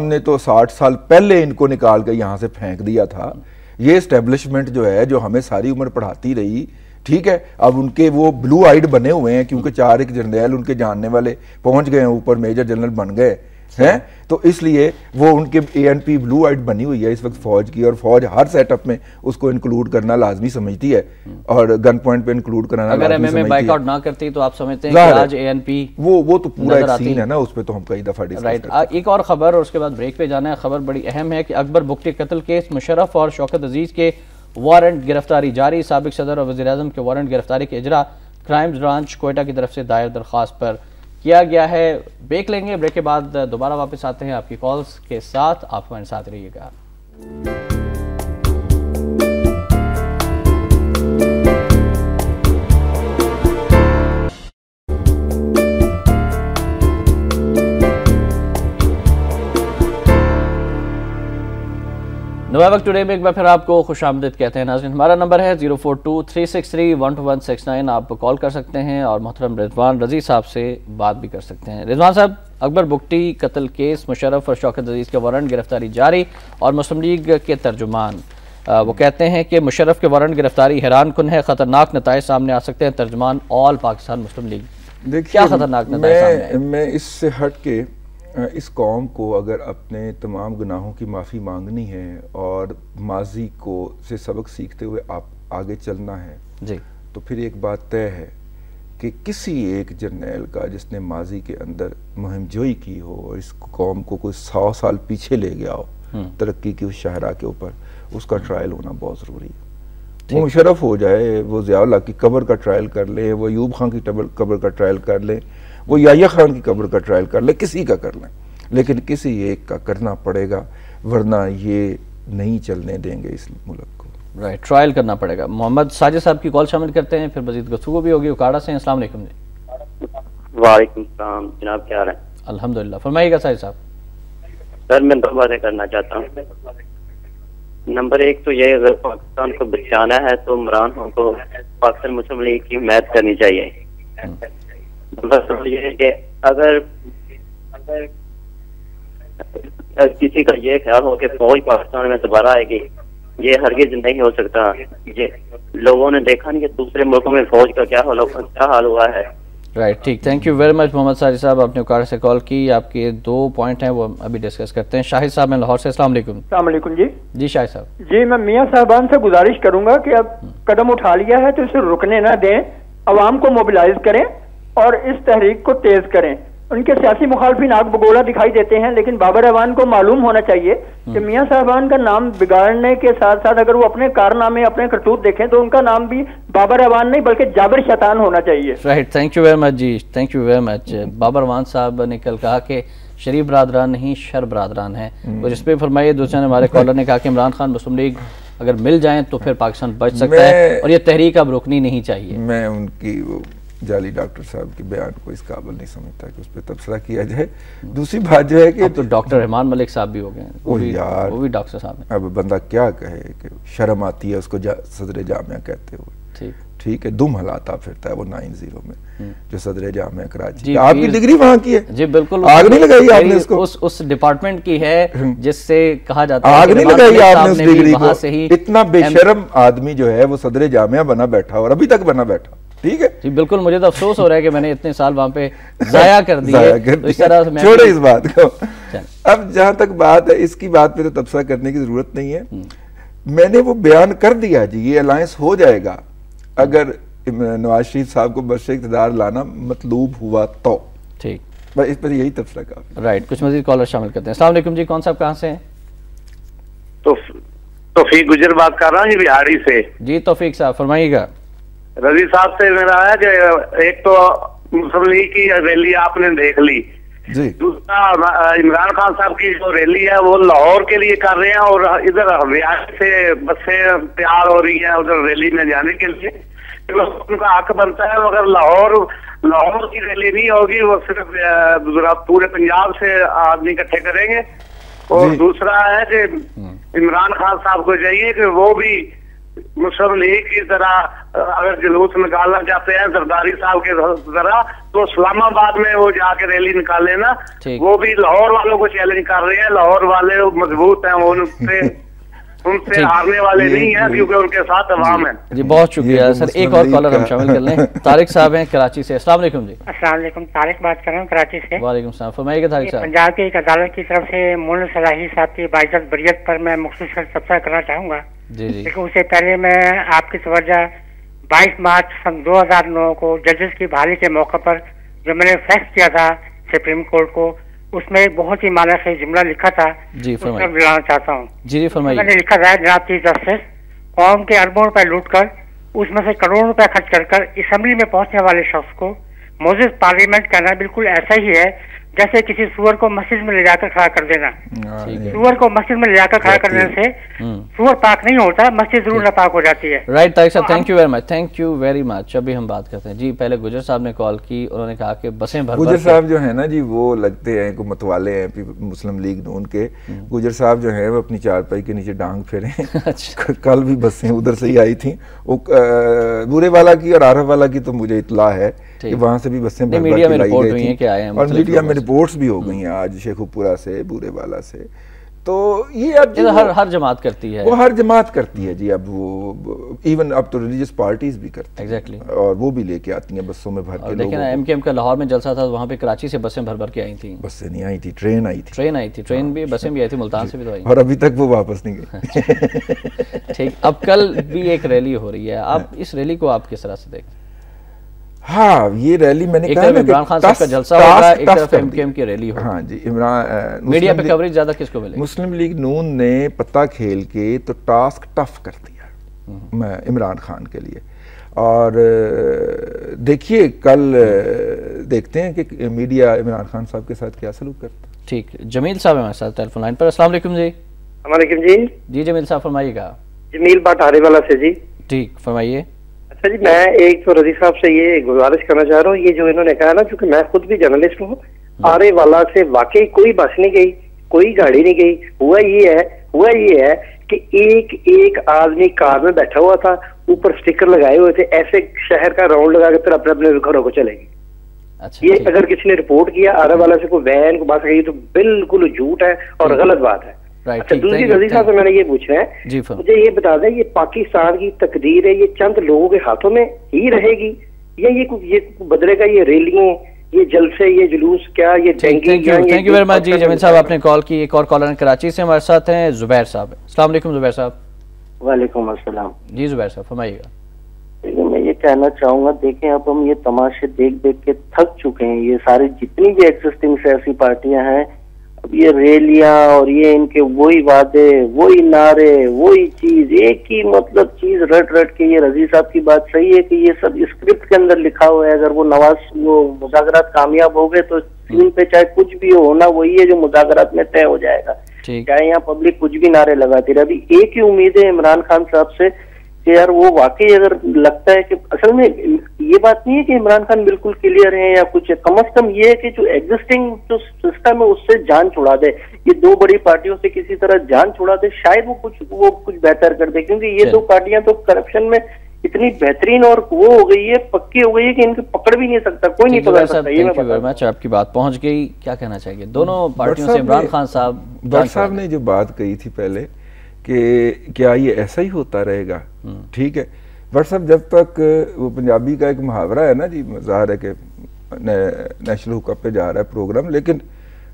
ने तो 60 साल पहले इनको निकाल के यहाँ से फेंक दिया था। ये एस्टेब्लिशमेंट जो है, जो हमें सारी उम्र पढ़ाती रही, ठीक है, अब उनके वो ब्लू आइड बने हुए हैं, क्योंकि 4 एक जर्नैल उनके जानने वाले पहुंच गए हैं ऊपर, मेजर जनरल बन गए हैं, तो इसलिए वो उनके एएनपी ब्लू आइड बनी हुई है इस वक्त फौज की, और फौज हर सेटअप में उसको इंक्लूड करना लाजमी समझती है और गन पॉइंट पे इंक्लूड कराना
अगर
लाजमी समझती है।
बाइकआउट ना करती तो आप समझते हैं कि आज एएनपी
वो तो पूरा एक सीन है ना, उस पर तो हम कई दफा डिस्कस करते हैं।
एक और खबर और उसके बाद ब्रेक पे जाना है। खबर बड़ी अहम है कि अकबर बुगटी कत्ल केस, मुशर्रफ और शौकत अजीज के वारंट गिरफ्तारी जारी। साबिक सदर और वज़ीर आज़म के वारंट गिरफ्तारी के इजरा क्राइम ब्रांच कोयटा की तरफ से दायर दरख्वास्त पर किया गया है। ब्रेक लेंगे, ब्रेक के बाद दोबारा वापस आते हैं आपकी कॉल्स के साथ। आप हमारे साथ रहिएगा। नवा वक्त टुडे में एक बार फिर आपको खुशामदीद कहते हैं नाज़रीन। हमारा नंबर है 0423631269। आप कॉल कर सकते हैं और मोहतरम रिजवान रजी साहब से बात भी कर सकते हैं। रिजवान साहब, अकबर बुगटी कत्ल केस, मुशर्रफ और शौकत अजीज के वारंट गिरफ्तारी जारी, और मुस्लिम लीग के तर्जुमान वो कहते हैं कि मुशर्रफ के वारंट गिरफ्तारी हैरान कुन है, खतरनाक नताइज सामने आ सकते हैं। तर्जुमान ऑल पाकिस्तान मुस्लिम लीग, क्या खतरनाक नताइज सामने आए?
मैं इससे हट के इस कौम को अगर अपने तमाम गुनाहों की माफ़ी मांगनी है और माजी को से सबक सीखते हुए आप आगे चलना है
जी, तो
फिर एक बात तय है कि किसी एक जर्नैल का जिसने माजी के अंदर मुहिम जोई की हो और इस कौम को कोई 100 साल पीछे ले गया हो तरक्की की उस शाहरा के ऊपर, उसका ट्रायल होना बहुत ज़रूरी है। वो मुशर्रफ हो जाए, वो ज़िया-उल-हक की कब्र का ट्रायल कर ले, वो अयूब खान की कब्र का ट्रायल कर ले, वो याह्या खान की कब्र का ट्रायल कर ले, किसी का कर लें, लेकिन किसी एक का करना पड़ेगा, वरना ये नहीं चलने देंगे इस मुल्क को।
राइट, ट्रायल करना पड़ेगा। मोहम्मद साजिद साहब की कॉल शामिल करते हैं, फिर मजीद गुफ्तगू भी होगी। उकाड़ा से। अस्सलाम वालेकुम जी।
वालेकुम सलाम जनाब, क्या हाल है?
अल्हम्दुलिल्लाह, फरमाइएगा साजिद साहब।
सर मैं 2 बातें करना चाहता हूँ। नंबर 1 तो ये, अगर पाकिस्तान को बचाना है तो इमरान खान को पाकिस्तान मुस्लिम लीग की हिमायत करनी चाहिए। नंबर 2 ये है कि अगर किसी का ये ख्याल हो कि फौज पाकिस्तान में दोबारा आएगी, ये हरगिज नहीं हो सकता। ये लोगों ने देखा नहीं कि दूसरे मुल्कों में फौज का क्या हाल हुआ है।
राइट, ठीक, thank you very much Mohammad Sajid Sahab, आपने उकाड़ा से कॉल की। आपके 2 पॉइंट हैं वो अभी डिस्कस करते हैं। शाहिद साहब मैं लाहौर से। अस्सलाम वालेकुम।
अस्सलाम वालेकुम जी।
जी शाहिद साहब।
जी मैं मियाँ साहबान से गुजारिश करूंगा कि अब कदम उठा लिया है तो इसे रुकने ना दें, अवाम को मोबिलाइज करें और इस तहरीक को तेज करें। उनके सियासी मुखालफिन आग बगोला दिखाई देते हैं, लेकिन बाबर अवान को मालूम होना चाहिए कि मियाँ साहबान का नाम बिगाड़ने के साथ साथ अगर वो अपने कारनामे, अपने करतूत देखें तो उनका नाम भी बाबर अवान नहीं बल्कि जाबिर शैतान होना चाहिए।
Right, thank you very much जी, thank you very much. Babar Awan Sahab ने कल कहा कि शरीफ बरादरान नहीं शर बरादरान है, और इस पर फरमाइए। दूसरे ने, हमारे कॉलर ने कहा कि इमरान खान मुस्लिम लीग अगर मिल जाए तो फिर पाकिस्तान बच सकता है और ये तहरीक अब रुकनी नहीं चाहिए।
मैं उनकी वो जाली डॉक्टर साहब के बयान को इस काबिल नहीं समझता कि उस पर तबसरा किया जाए। दूसरी बात जो है कि
तो डॉक्टर रहमान मलिक साहब भी हो गए, वो भी डॉक्टर साहब हैं।
अब बंदा क्या कहे कि शर्म आती है उसको सदर जामिया कहते हुए। ठीक है, दुम हलाता फिरता है वो 9-0 में जो सदर जामिया कराची। आपकी डिग्री वहाँ की है
जी, बिल्कुल।
आग नहीं लगाई आपने उसको?
उस डिपार्टमेंट की है जिससे कहा जाता है
आग नहीं लगाई आपने उस डिग्री को।
से ही
इतना बेशर्म आदमी जो है वो सदर जामिया बना बैठा और अभी तक बना बैठा। ठीक है
जी, बिल्कुल। मुझे तो अफसोस हो रहा है कि मैंने इतने साल वहां पे जाया कर दिए। तो इस तरह से
छोड़ो इस बात को। अब जहां तक बात है इसकी बात पे तो तबसरा करने की जरूरत नहीं है। मैंने वो बयान कर दिया जी, ये अलायंस हो जाएगा अगर नवाज शरीफ साहब को बर्शे इक़्तिदार लाना मतलूब हुआ तो।
ठीक,
बस इस पर यही तबसरा का।
राइट, कुछ मजीद कॉलर शामिल करते हैं। अस्सलाम वालेकुम जी, कौन साहब कहाँ से हैं?
तौफीक गुजर बात कर रहा हूँ जी, बिहारी से।
जी तौफीक साहब, फरमाइएगा।
रजी साहब से मेरा है कि एक तो मुस्लिम लीग की रैली आपने देख ली
जी,
दूसरा इमरान खान साहब की जो रैली है वो लाहौर के लिए कर रहे हैं और इधर हरियाणा से बसें तैयार हो रही हैं उधर रैली में जाने के लिए। तो उनका हक बनता है, मगर लाहौर की रैली नहीं होगी, वो सिर्फ पूरे पंजाब से आदमी इकट्ठे करेंगे। और दूसरा है कि इमरान खान साहब को चाहिए कि वो भी मुस्लिम लीग की तरह अगर जुलूस निकालना चाहते हैं जरदारी साहब के तरह, तो इस्लामाबाद में वो जाके रैली निकाले ना। वो भी लाहौर वालों को चैलेंज कर रहे हैं, लाहौर वाले मजबूत हैं, उनसे हारने वाले नहीं है क्योंकि उनके साथ अवाम है।
जी बहुत शुक्रिया सर। एक और कॉलर हम शामिल कर लें। तारिक साहब हैं कराची से। अस्सलाम वालेकुम जी।
अस्सलाम वालेकुम, तारिक बात कर रहा हूँ कराची से।
वालेकुम सलाम, फरमाइएगा तारिक साहब।
पंजाब की एक अदालत की तरफ से मुल्क सलाही साहब की बाइज्जत बरियत पर मैं मुख्तसर तबसरा करना चाहूँगा।
जी जी।
लेकिन उससे पहले मैं आपकी तवज्जो 22 मार्च सन 2009 को जजेस की बहाली के मौके पर जो मैंने फैक्स किया था सुप्रीम कोर्ट को, उसमें एक बहुत ही माना से जुमला लिखा था,
जी फरमाइए।
दिलाना चाहता हूँ।
जी फरमाइए।
मैंने लिखा था, जनाब चीफ जस्टिस, कौम के अरबों रुपए लूट कर उसमें से करोड़ों रुपए खर्च कर असेंबली में पहुंचने वाले शख्स को मौजूद पार्लियामेंट करना बिल्कुल ऐसा ही है जैसे किसी सुअर को मस्जिद में ले जाकर खड़ा कर देना। सुअर को मस्जिद में ले जाकर खड़ा करने से सुअर पाक नहीं होता, मस्जिद जरूर नापाक हो जाती है।
राइट तारिक साहब, thank you very much, thank you very much. अभी हम बात करते हैं जी। पहले गुजर साहब ने कॉल की, उन्होंने कहा कि बसें भर
गुजर साहब जो है ना जी, वो लगते हैं को मतवाले हैं मुस्लिम लीग नून के। गुजर साहब जो है वो अपनी चारपाई के नीचे डांग फेरे। कल भी बसें उधर से ही आई थी, बुरे वाला की और आरफ वाला की तो मुझे इतला है कि वहां से भी बसें
मीडिया में रिपोर्ट हुई हैं कि आए हैं,
और मीडिया में रिपोर्ट्स भी हो गई हैं आज शेखुपुरा से, बुरे वाला से। तो ये अब
हर जमात करती है,
वो हर जमात करती है जी। अब वो इवन अब तो रिलीजियस पार्टीज भी करती हैं।
एग्जैक्टली।
और वो भी लेके आती हैं बसों में भर के।
देखिए ना, एमकेएम का लाहौर में जलसा था, वहाँ पे कराची से बसें भर भर के आई थी।
बसें नहीं आई थी, ट्रेन आई थी।
ट्रेन भी, बसें भी आई थी, मुल्तान से भी तो आई।
और अभी तक वो वापस नहीं गई।
ठीक, अब कल भी एक रैली हो रही है, आप इस रैली को आप किस तरह से देखते हैं?
हाँ, ये रैली मैंने कहा ना,
इमरान खान साहब का जलसा होगा, एक तरफ एमकेएम की रैली होगी।
हाँ जी, इमरान
मीडिया पे कवरेज ज्यादा किसको मिलेगी?
मुस्लिम लीग नून ने पत्ता खेल के तो टास्क टफ कर दिया। इमरान खान के लिए। और देखिए कल देखते हैं कि मीडिया इमरान खान साहब के साथ क्या सलूक करता है।
ठीक, जमील साहब हमारे साथ टेलीफोन लाइन पर। अस्सलाम वालेकुम जी।
वालेकुम जी।
जी जमील साहब फरमाइएगा।
जमील बाटारे वाला से जी।
ठीक, फरमाइए।
अच्छा जी, मैं एक तो रजी साहब से ये गुजारिश करना चाह रहा हूँ, ये जो इन्होंने कहा ना, क्योंकि मैं खुद भी जर्नलिस्ट हूँ, आरे वाला से वाकई कोई बस नहीं गई, कोई गाड़ी नहीं गई। हुआ ये है कि एक आदमी कार में बैठा हुआ था, ऊपर स्टिकर लगाए हुए थे, ऐसे शहर का राउंड लगा के फिर अपने अपने घरों को चलेगी।
अच्छा,
ये अगर किसी ने रिपोर्ट किया आरे वाला से कोई वैन को बस गई तो बिल्कुल झूठ है और गलत बात है। अच्छा, दूसरी रजी साहब से मैंने ये पूछना है, मुझे ये बता दें, ये पाकिस्तान की तकदीर है, ये चंद लोगों के हाथों में ही रहेगी या ये बदलेगा? ये रैलियां, ये जलसे, ये जुलूस, क्या ये
थैंक यू वेरी मच जी जमील साहब, आपने कॉल की। एक और कॉलर कराची से हमारे साथ हैं जुबैर साहब। अस्सलाम वालेकुम जुबैर साहब।
वालेकुम अस्सलाम
जी जुबैर साहब फरमाइएगा।
मैं ये कहना चाहूंगा, देखें अब हम ये तमाशे देख देख के थक चुके हैं। ये सारी जितनी भी एग्जिस्टिंग सियासी पार्टियां हैं, अब ये रैलियां और ये इनके वही वादे, वही नारे, वही चीज, एक ही मतलब चीज रट के। ये रजी साहब की बात सही है कि ये सब स्क्रिप्ट के अंदर लिखा हुआ है। अगर वो मुज़ाकरात कामयाब हो गए तो स्क्रीन पे चाहे कुछ भी होना वही है जो मुज़ाकरात में तय हो जाएगा, चाहे यहाँ पब्लिक कुछ भी नारे लगाती रहे। अभी एक ही उम्मीद है इमरान खान साहब से कि यार वो वाकई, अगर लगता है कि असल में ये बात नहीं है कि इमरान खान बिल्कुल क्लियर है या कुछ है, कम से कम ये है कि जो एग्जिस्टिंग जो सिस्टम है उससे जान छुड़ा दे, ये दो बड़ी पार्टियों से किसी तरह जान छुड़ा दे, शायद वो कुछ बेहतर कर दे। क्योंकि ये दो पार्टियां तो करप्शन में इतनी बेहतरीन और वो हो गई है, पक्की हो गई है कि इनकी पकड़ भी नहीं सकता, कोई नहीं पकड़ सकता। ये मैं बता
रहा हूं। आपकी बात पहुंच गई, क्या कहना चाहिए दोनों पार्टियों से? इमरान खान साहब
ने जो बात कही थी पहले कि क्या ये ऐसा ही होता रहेगा, ठीक है। बट साहब जब तक वो पंजाबी का एक मुहावरा है ना जी, ज़ाहिर है कि नेशनल हुकअप पे जा रहा है प्रोग्राम, लेकिन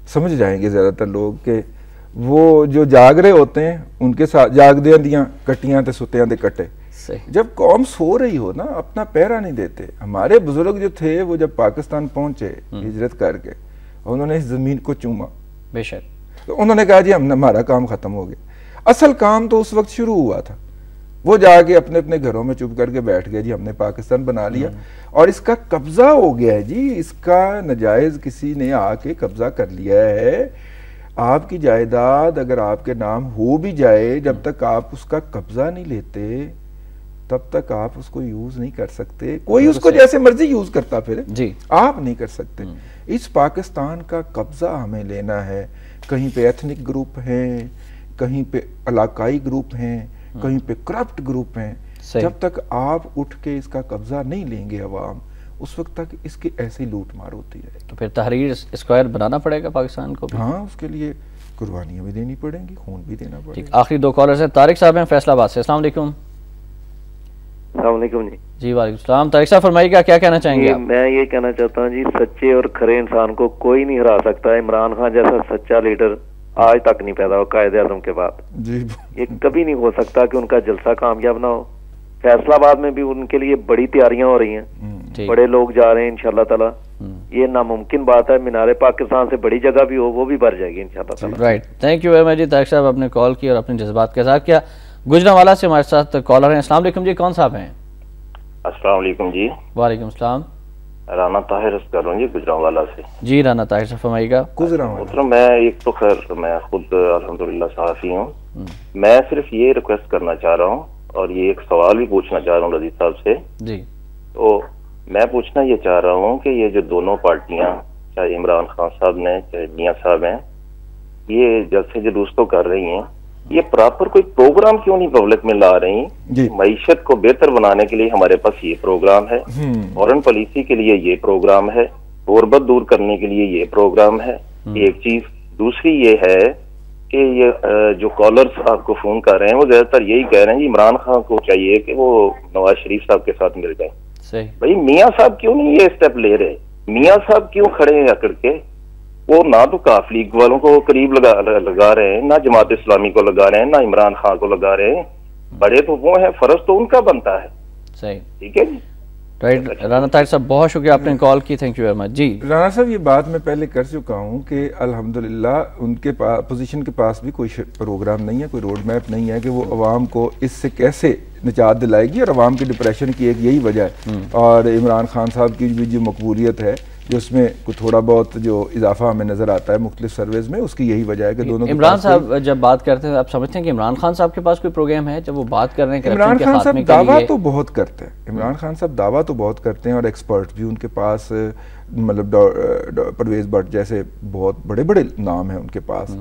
समझ जाएंगे ज़्यादातर लोग कि वो जो जाग रहे होते हैं उनके साथ जागदियां दियां कट्टियां ते सुत्तियां दे कट्टे। जब कौम सो रही हो ना, अपना पहरा नहीं देते। हमारे बुजुर्ग जो थे वो जब पाकिस्तान पहुंचे हिजरत करके, उन्होंने इस जमीन को चूमा,
बेशक,
तो उन्होंने कहा जी हमने, हमारा काम खत्म हो गया। असल काम तो उस वक्त शुरू हुआ था। वो जाके अपने अपने घरों में चुप करके बैठ गए जी हमने पाकिस्तान बना लिया और इसका कब्जा हो गया है जी, इसका नजायज किसी ने आके कब्जा कर लिया है। आपकी जायदाद अगर आपके नाम हो भी जाए, जब तक आप उसका कब्जा नहीं लेते तब तक आप उसको यूज नहीं कर सकते। कोई उसको जैसे मर्जी यूज करता फिर
जी,
आप नहीं कर सकते। इस पाकिस्तान का कब्जा हमें लेना है। कहीं पे एथनिक ग्रुप हैं, कहीं पे इलाकाई ग्रुप हैं, कहीं पे करप्ट ग्रुप हैं। जब तक आप उठ के इसका कब्जा नहीं लेंगे अवाम, उस वक्त तक इसकी ऐसी लूट मार होती है।
तो फिर तहरीर स्क्वायर बनाना पड़ेगा पाकिस्तान को।
हाँ, उसके लिए कुर्बानियां भी देनी पड़ेंगी, खून भी देना पड़ेगा।
आखिरी दो कॉलर्स हैं। तारिक साहब हैं फैसलाबाद से। अस्सलाम वालेकुम।
जी
जी वालेकुम सलाम। तारिक साहब फरमाइएगा, क्या कहना चाहेंगे?
मैं ये कहना चाहता हूँ जी, सच्चे और खरे इंसान को कोई नहीं हरा सकता। इमरान खान जैसा सच्चा लीडर आज तक नहीं पैदा हुआ कायदे आज़म के बाद जी। ये कभी नहीं हो सकता कि उनका जलसा कामयाब ना हो। फैसलाबाद में भी उनके लिए बड़ी तैयारियां हो रही हैं, बड़े लोग जा रहे हैं इंशाल्लाह ताला। ये नामुमकिन बात है, मीनारे पाकिस्तान से बड़ी जगह भी हो वो भी भर जाएगी इंशाल्लाह ताला।
Right, thank you very much जी। तारिक साहब आपने कॉल की और अपने जज्बात के साथ किया। गुजरांवाला से हमारे साथ कॉलर हैं। अस्सलाम वालेकुम जी, कौन साहब हैं?
अस्सलाम वालेकुम जी।
वालेकुम सलाम।
राना ताहिर कर रहा हूँ जी गुजरांवाला से।
जी राना ताहिर से फरमाइएगा।
गुजरांवाला मैं एक तो खैर मैं खुद अल्हम्दुलिल्लाह सहाफ़ी हूँ। मैं सिर्फ ये रिक्वेस्ट करना चाह रहा हूँ और ये एक सवाल भी पूछना चाह रहा हूँ रजीज साहब से
जी।
तो मैं पूछना ये चाह रहा हूँ कि ये जो दोनों पार्टियां, चाहे इमरान खान साहब ने चाहे मियां साहब हैं, ये जलसे जुलूस तो कर रही हैं, ये प्रॉपर कोई प्रोग्राम क्यों नहीं पब्लिक में ला रही? मईशत को बेहतर बनाने के लिए हमारे पास ये प्रोग्राम है, फॉरेन पॉलिसी के लिए ये प्रोग्राम है, गुर्बत दूर करने के लिए ये प्रोग्राम है। एक चीज दूसरी ये है कि ये जो कॉलर्स आपको फोन कर रहे हैं वो ज्यादातर यही कह रहे हैं इमरान खान को चाहिए कि वो नवाज शरीफ साहब के साथ मिल जाए। भाई मियाँ साहब क्यों नहीं ये स्टेप ले रहे? मियाँ साहब क्यों खड़े हैं अकड़ के? वो ना तो काफ लीग वालों को करीब लगा रहे हैं, ना जमात इस्लामी को लगा रहे हैं, ना इमरान खान को लगा रहे हैं। बड़े तो वो है, फर्ज तो उनका बनता है।
सही,
ठीक है जी।
राइट राना ताहिर साहब, बहुत शुक्रिया आपने कॉल की, थैंक यू वेरी मच जी।
राना साहब ये बात मैं पहले कर चुका हूँ कि अल्हम्दुलिल्लाह उनके पास, अपोजिशन के पास भी कोई प्रोग्राम नहीं है, कोई रोड मैप नहीं है कि वो अवाम को इससे कैसे निजात दिलाएगी, और अवाम के डिप्रेशन की एक यही वजह है। और इमरान खान साहब की भी जो मकबूलियत है, जो उसमें कुछ थोड़ा बहुत जो इजाफा हमें नजर आता है मुख्तलिफ सर्वेज में, उसकी यही वजह है कि दोनों
इमरान साहब जब बात करते हैं, आप समझते हैं कि इमरान खान साहब के पास कोई प्रोग्राम है जब वो बात कर रहे हैं?
इमरान खान साहब दावा तो बहुत करते हैं, इमरान खान साहब दावा तो बहुत करते हैं, और एक्सपर्ट भी उनके पास, मतलब परवेज भट्ट जैसे बहुत बड़े बड़े नाम हैं उनके पास।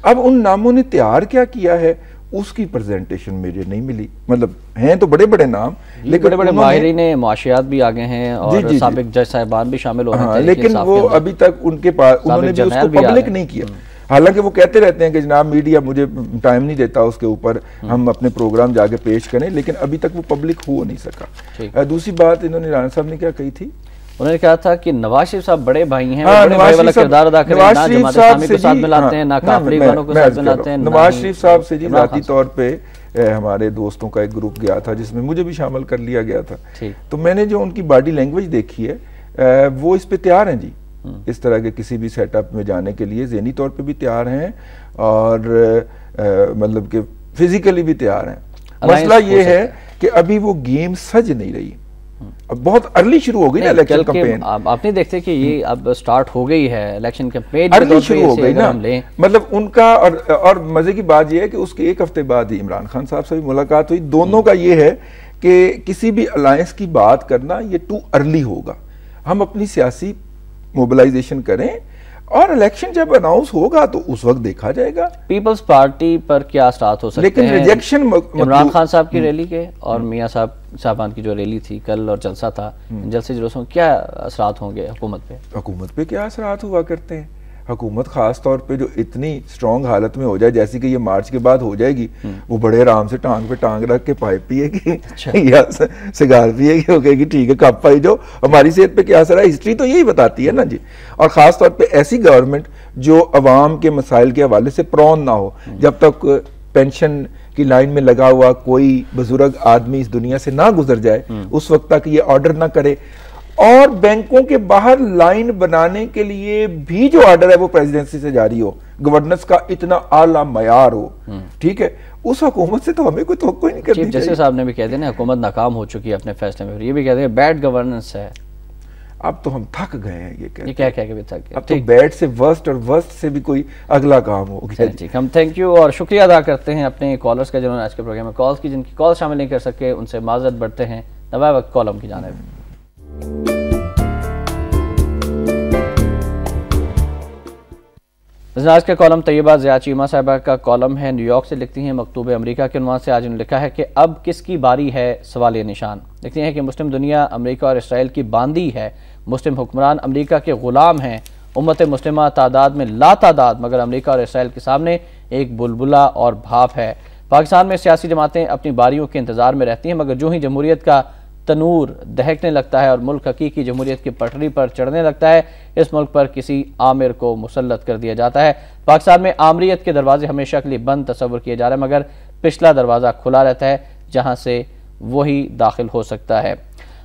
अब उन नामों ने तैयार क्या किया है, उसकी प्रेजेंटेशन मुझे नहीं मिली। मतलब हैं तो बड़े बड़े नाम, लेकिन
बड़े बड़े माहिरीन मुआशियात भी आगे हैं, और साबिक जज साहिबान भी शामिल हो रहे हैं,
लेकिन वो अभी तक उनके पास उन्होंने भी उसको पब्लिक नहीं किया। हालांकि वो कहते रहते हैं कि जनाब मीडिया मुझे टाइम नहीं देता उसके ऊपर हम अपने प्रोग्राम जाके पेश करें, लेकिन अभी तक वो पब्लिक हो नहीं सका। दूसरी बात इन्होंने राणा साहब ने क्या कही थी,
उन्होंने कहा था कि नवाज शरीफ साहब बड़े भाई हैं, बड़े भाई वाला किरदार अदा करें, ना जमात इस्लामी के साथ मिलाते हैं, ना काफिर वालों के साथ मिलाते हैं।
नवाज शरीफ साहब से जी जाती तौर पे हमारे दोस्तों का एक ग्रुप गया था जिसमें मुझे भी शामिल कर लिया गया था, तो मैंने जो उनकी बॉडी लैंग्वेज देखी है वो इस पे तैयार हैं जी, इस तरह के किसी भी सेटअप में जाने के लिए ज़हनी तौर पे भी तैयार हैं, और मतलब कि फिजिकली भी तैयार हैं। मसला ये है कि अभी वो गेम सज नहीं रही, अब बहुत अर्ली शुरू हो गई ना इलेक्शन कैंपेन।
आप नहीं देखते कि ये अब स्टार्ट हो गई है इलेक्शन कैंपेन,
अर्ली शुरू हो गई ना, मतलब उनका। और मजे की बात ये है कि उसके एक हफ्ते बाद ही इमरान खान साहब से भी मुलाकात हुई। दोनों का ये है कि किसी भी अलायंस की बात करना ये टू अर्ली होगा, हम अपनी सियासी मोबिलाइजेशन करें, और इलेक्शन जब अनाउंस होगा तो उस वक्त देखा जाएगा
पीपल्स पार्टी पर क्या असरात हो सकते
लेकिन
हैं।
रिजेक्शन
इमरान खान साहब की रैली के और मियां साहबान की जो रैली थी कल और जलसा था, जलसे जुलूसों क्या असरात होंगे हुकूमत पे?
हुकूमत पे क्या असरात हुआ करते हैं? हुकूमत खास तौर पे जो इतनी स्ट्रॉन्ग हालत में हो जाए जैसी कि ये मार्च के बाद हो जाएगी, वो बड़े आराम से टांग पे टांग रख के पाइप पिएगी या सिगार पिएगी, वो कहेगी ठीक है कप पाई जो हमारी सेहत पे क्या असर है। हिस्ट्री तो यही बताती है ना जी। और खास तौर पे ऐसी गवर्नमेंट जो अवाम के मसाइल के हवाले से प्रॉन ना हो, जब तक पेंशन की लाइन में लगा हुआ कोई बुजुर्ग आदमी इस दुनिया से ना गुजर जाए उस वक्त तक ये ऑर्डर ना करे, और बैंकों के बाहर लाइन बनाने के लिए भी जो ऑर्डर है वो प्रेसिडेंसी से जारी हो, गवर्नेंस का इतना आला मयार हो, ठीक है, उस हुकूमत से तो हमें कोई तवक्को नहीं करनी चाहिए।
चीफ जस्टिस साहब ने भी कह दिया ना हुकूमत नाकाम हो चुकी है अपने फैसले में, ये भी कहते हैं बैड गवर्नेंस है।
अब तो हम थक गए हैं ये
क्या कह के भी थक गए,
अब तो बैड से वर्स्ट और वर्स्ट से भी कोई अगला काम हो गया।
ठीक, हम थैंक यू और शुक्रिया अदा करते हैं अपने कॉलर्स का जिन्होंने आज के प्रोग्राम में कॉल्स की, जिनकी कॉल शामिल नहीं कर सके उनसे माजरत बढ़ते हैं। नवाब वक्त कॉलम की जानिब आज का कॉलम तैयबा ज़िया चीमा साहिबा का कॉलम है, न्यूयॉर्क से लिखती हैं मकतूब अमेरिका के उन्वान से। आज उन्होंने लिखा है कि अब किसकी बारी है सवालिया निशान। लिखती हैं कि मुस्लिम दुनिया अमेरिका और इसराइल की बांदी है, मुस्लिम हुक्मरान अमेरिका के गुलाम हैं, उम्मत मुस्लिमा तादाद में लातादाद मगर अमेरिका और इसराइल के सामने एक बुलबुला और भाप है। पाकिस्तान में सियासी जमातें अपनी बारियों के इंतजार में रहती हैं, मगर जो ही जमहूरियत का तनूर दहकने लगता है और मुल्क हकीकी जमहूरियत की पटरी पर चढ़ने लगता है, इस मुल्क पर किसी आमिर को मुसल्लत कर दिया जाता है। पाकिस्तान में आमरीत के दरवाजे हमेशा के लिए बंद तस्वर किए जा रहे हैं, मगर पिछला दरवाज़ा खुला रहता है जहाँ से वही दाखिल हो सकता है।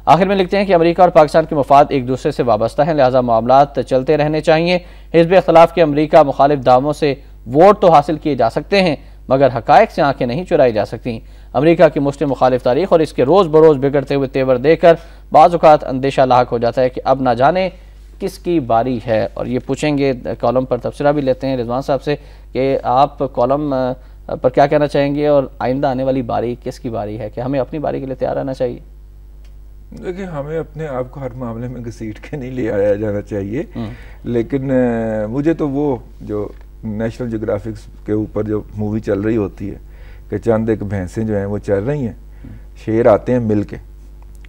आखिर में लिखते हैं कि अमेरिका और पाकिस्तान के मफाद एक दूसरे से वाबस्ता हैं, लिहाजा मामलात चलते रहने चाहिए। हिज़्ब इख्तिलाफ के अमेरिका मुखालिफ दावों से वोट तो हासिल किए जा सकते हैं, मगर हकायक से आंखें नहीं चुराई जा सकती। अमेरिका की मुस्लिम मुखालिफ तारीख और इसके रोज़ बरोज़ बिगड़ते हुए तेवर देखकर बाज़ औक़ात अंदेशा लाहक हो जाता है कि अब ना जाने किसकी बारी है। और ये पूछेंगे कॉलम पर तबसरा भी लेते हैं रिजवान साहब से कि आप कॉलम पर क्या कहना चाहेंगे और आइंदा आने वाली बारी किसकी बारी है, कि हमें अपनी बारी के लिए तैयार रहना चाहिए?
देखिए, हमें अपने आप को हर मामले में घसीट के नहीं ले आया जाना चाहिए, लेकिन मुझे तो वो जो नेशनल जियोग्राफिक्स के ऊपर जो मूवी चल रही होती है कि चंद एक भैंसें जो हैं वो चल रही हैं, शेर आते हैं मिल के,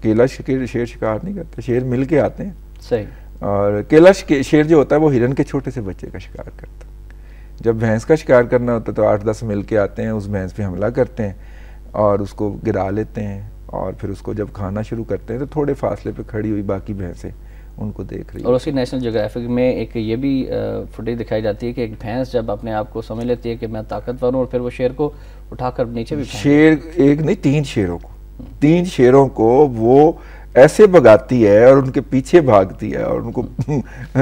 केला शेर शिकार नहीं करते, शेर मिल के आते हैं।
सही।
और केला शेर जो होता है वो हिरन के छोटे से बच्चे का शिकार करता है। जब भैंस का शिकार करना होता है तो 8-10 मिल के आते हैं, उस भैंस पे हमला करते हैं और उसको गिरा लेते हैं, और फिर उसको जब खाना शुरू करते हैं तो थोड़े फासले पे खड़ी हुई बाकी भैंसें उनको देख रही है।
और उसकी नेशनल जियोग्राफिक में एक ये भी फुटेज दिखाई जाती है कि एक भैंस जब अपने आप को समझ लेती है कि मैं ताकतवर हूँ, और फिर वो शेर को उठाकर नीचे भी,
शेर एक नहीं 3 शेरों को, 3 शेरों को वो ऐसे भगाती है और उनके पीछे भागती है और उनको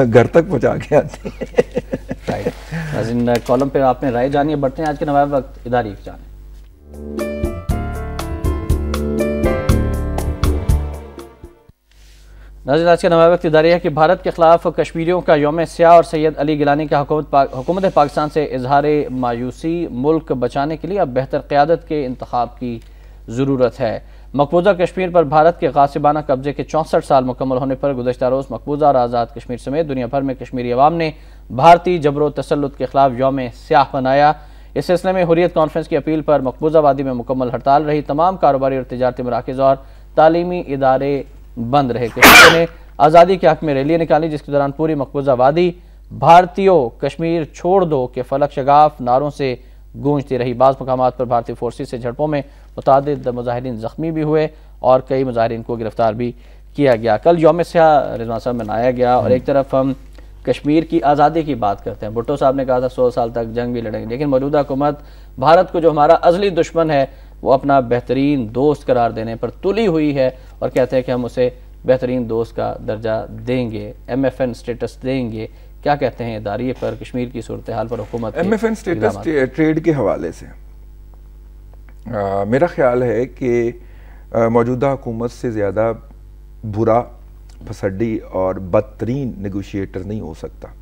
घर तक पहुंचा के आती है।
राइट। कॉलम पे आपने राय जानिए, बढ़ते हैं आज के नवाब वक्त इदारी की जानिब। नाज़रीन, आज का नवाब इक़्तिदारी है कि भारत के खिलाफ कश्मीरियों का यौम स्याह और सैयद अली गिलानी का हुकूमत पाकिस्तान से इजहार मायूसी, मुल्क बचाने के लिए अब बेहतर क़यादत के इंतखाब की ज़रूरत है। मकबूजा कश्मीर पर भारत के गासिबाना कब्जे के 64 साल मुकम्मल होने पर गुज़श्ता रोज़ मकबूजा और आज़ाद कश्मीर समेत दुनिया भर में कश्मीरी अवाम ने भारतीय जबरो तसल्लुत के खिलाफ यौम स्याह मनाया। इस सिलसिले में हुर्रियत कॉन्फ्रेंस की अपील पर मकबूजा वादी में मुकम्मल हड़ताल रही। तमाम कारोबारी और तिजारती मराकज़ और तालीमी इदारे बंद रहे। कश्मीर ने आज़ादी के हक में रैली निकाली, जिसके दौरान पूरी मकबूजा वादी भारतीयों कश्मीर छोड़ दो के फलक शगाफ नारों से गूंजती रही। बाज़ मकामात पर भारतीय फोर्सेस से झड़पों में मुतादिद मुजाहिरीन जख्मी भी हुए और कई मुजाहिरीन को गिरफ्तार भी किया गया। कल यौम स्याह रिजवान साहब मनाया गया और एक तरफ हम कश्मीर की आज़ादी की बात करते हैं। भुट्टो साहब ने कहा था 100 साल तक जंग भी लड़ेंगे, लेकिन मौजूदा हुकूमत भारत को जो हमारा अज़ली दुश्मन है वो अपना बेहतरीन दोस्त करार देने पर तुली हुई है और कहते हैं कि हम उसे बेहतरीन दोस्त का दर्जा देंगे, MFN स्टेटस देंगे। क्या कहते हैं इदारे पर कश्मीर की सूरत हाल पर हुकूमत?
MFN स्टेटस ट्रेड के हवाले से मेरा ख्याल है कि मौजूदा हुकूमत से ज़्यादा बुरा, फसड्डी और बदतरीन नेगोशिएटर नहीं हो सकता।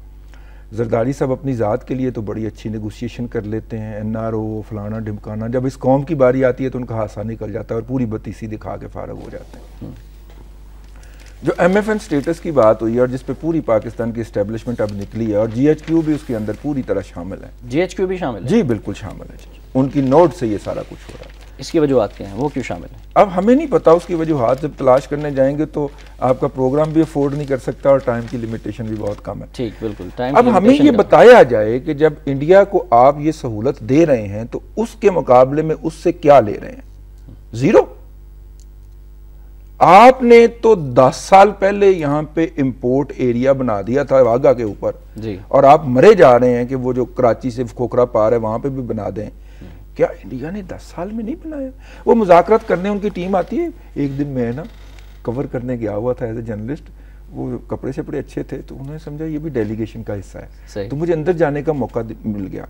जरदारी साहब अपनी ज़ात के लिए तो बड़ी अच्छी नेगोशिएशन कर लेते हैं, NRO फलाना ढिमकाना, जब इस कौम की बारी आती है तो उनका हादसा निकल जाता है और पूरी बत्तीसी दिखा के फारग हो जाते हैं। जो MFN स्टेटस की बात हुई और जिस पे पूरी पाकिस्तान की एस्टेब्लिशमेंट अब निकली है और GHQ भी उसके अंदर पूरी तरह शामिल है।
GHQ भी शामिल है? जी
बिल्कुल शामिल है। उनकी नोट से ये सारा कुछ हो रहा है।
इसकी वजूहत क्या है, वो क्यों शामिल है?
अब हमें नहीं पता उसकी वजूहत, जब तलाश करने जाएंगे तो आपका प्रोग्राम भी अफोर्ड नहीं कर सकता और टाइम की लिमिटेशन भी बहुत कम है।
ठीक, बिल्कुल।
अब हमें ये बताया जाए कि जब इंडिया को आप ये सहूलत दे रहे हैं तो उसके मुकाबले में उससे क्या ले रहे हैं? जीरो। आपने तो 10 साल पहले यहाँ पे इंपोर्ट एरिया बना दिया था वाघा के ऊपर जी, और आप मरे जा रहे हैं कि वो जो कराची से खोखरा पार है वहां पे भी बना दें। क्या इंडिया ने 10 साल में नहीं बनाया? वो मुज़ाकरात करने उनकी टीम आती है। एक दिन मैं ना कवर करने गया हुआ था एज ए जर्नलिस्ट, वो कपड़े शपड़े अच्छे थे तो उन्होंने समझा ये भी डेलीगेशन का हिस्सा है, तो मुझे अंदर जाने का मौका मिल गया।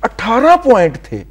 18 पॉइंट थे,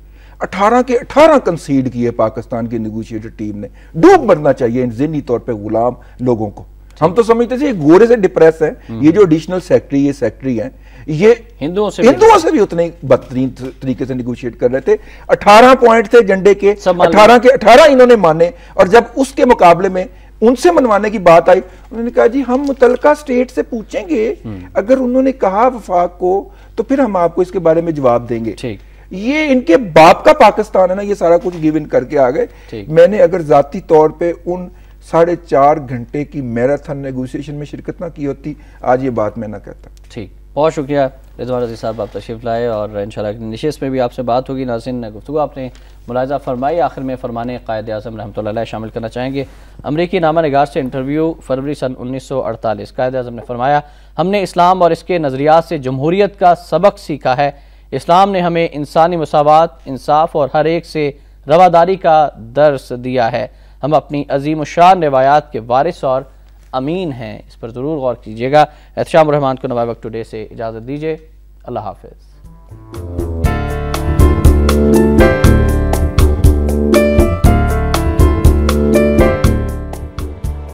18 के 18 कंसीड किए पाकिस्तान की नेगोशिएटर टीम ने। डूब मरना चाहिए ज़हनी तौर पे गुलाम लोगों को। हम तो समझते थे ये गोरे से डिप्रेस है, ये जो एडिशनल सेक्रेटरी ये सेक्रेटरी हैं ये हिंदुओं से भी उतने बदतरीन तरीके से निगोशिएट कर रहे थे। 18 पॉइंट थे एजेंडे के, 18 के 18 इन्होंने माने और जब उसके मुकाबले में उनसे मनवाने की बात आई उन्होंने कहा जी हम मुतलका स्टेट से पूछेंगे, अगर उन्होंने कहा वफाक को तो फिर हम आपको इसके बारे में जवाब देंगे। ये इनके बाप का पाकिस्तान है ना, ये सारा कुछ गिव इन करके आ गए। मैंने अगर जाती तौर पे उन 4.5 घंटे की मैराथन नेगोशिएशन में शिरकत ना की होती आज ये बात मैं ना कहता।
ठीक, बहुत शुक्रिया रिजवान रज़ी साहब, आप तशरीफ़ लाए और इंशाल्लाह नशिस्त में भी आपसे बात होगी। नाज़रीन, गुफ्तगू आपने मुलाज़ा फरमाई। आखिर में फरमाने क़ायद-ए-आज़म रहमतुल्लाह अलैह शामिल करना चाहेंगे। अमरीकी नामा निगार से इंटरव्यू फरवरी सन 1948। क़ायद-ए-आज़म ने फरमाया, हमने इस्लाम और इसके नज़रियात से जमहूरियत का सबक सीखा है। इस्लाम ने हमें इंसानी मुसावात, इंसाफ और हर एक से रवादारी का दर्स दिया है। हम अपनी अजीम शान रिवायात के वारिस और अमीन हैं, इस पर ज़रूर गौर कीजिएगा। एहतशाम रहमान को नवाब वक्त टुडे से इजाज़त दीजिए। अल्लाह हाफ़िज़।